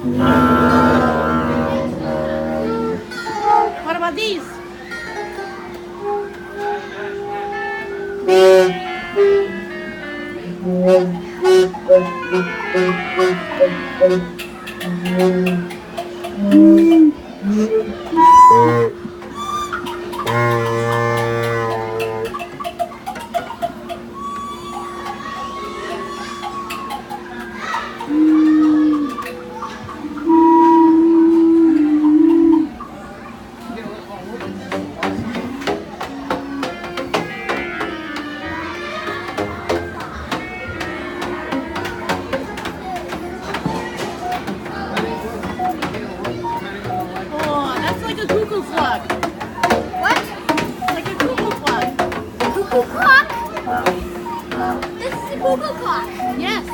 What about these? Oh, that's like a cuckoo clock. What? Like a cuckoo clock. Cuckoo clock? This is a cuckoo clock. Yes.